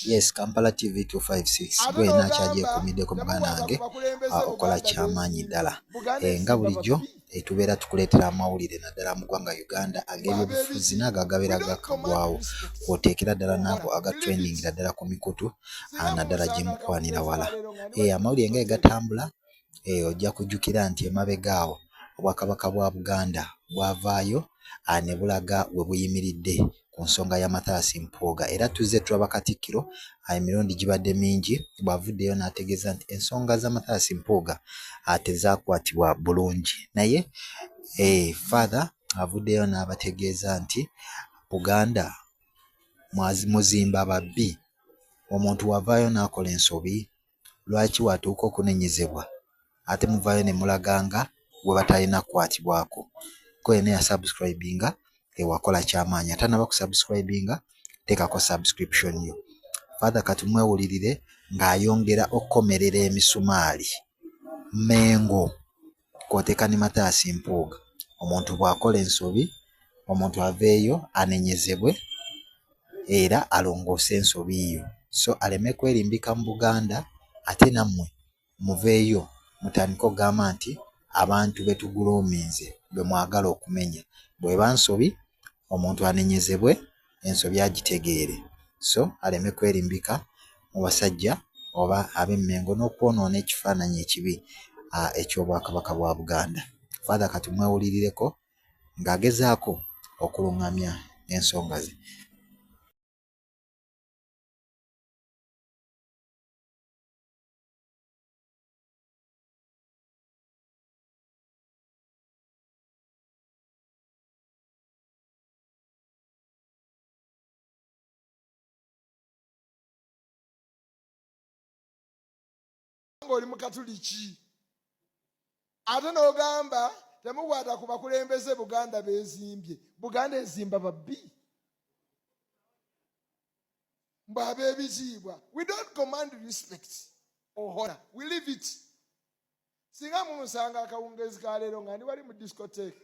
Yes, Kampala TV 256 gwena kyaje kumiddeko muganda wange okola kyamaanyi ddala nga bulijjo tubeera tukuleetera amawulire naddala mu ggwanga Uganda ag'ebyobufuzi n'ago agabeera gakagwawo kw'oteekera ddala n'ago aga training naddala ku mikutu naddala gye mukwanira wala amawulire nga gatambula ojja kujjukira nti emabegaawo obwakabaka bwa Buganda bwavaayo ne bulaga we buyimiridde ku nsonga ya Mathias Mpuuga era tuzze tulaba Katikkiro emirundi gibadde mingi bw'avuddeyo n'ategeeza nti ensonga za Mathias Mpuuga tezaakwatibwa bulungi naye father avuddeyo n'abategeeza nti Buganda muzimba babbi omuntu wavaayo n'akola ensobi lwaki watuuka okunenyezebwa ate muvaayo ne mulaganga gwe batalina kukwatibwako kwene ya subscribinga wakola kyamaanyi atanaba ku subscribinga teekako subscription yo father katumwewulirire ng'ayongera okukomerera emisumaali Mengo kw'oteeka ne Mathias Mpuuga omuntu bw'akola ensobi omuntu aveeyo anenyezebwe era alongoose ensobi yo so aleme kwerimbika mu Buganda ate nammwe muveeyo mutandike okugamba nti abantu betugulumiinze bwe mwagala okumenya bw'eba nsobi omuntu anenyezebwe ensobi agitegeere so aleme kwerimbika mu basajja oba ab'emmengo n'okwonoona ekifaananyi ekibi eky'obwakabaka bwa Buganda father katumwewulirireko ng'agezaako okuluŋŋamya ensonga ze. Oli mukatuliki ate n'ogamba temukwata ku bakulembeze Buganda beezimbye Buganda ezimba babbi mbu ab'ebitiibwa. We don't command respect or honor, we leave it. Singa mumusanga akawungezi ka leero nga ndi wali mu discotheque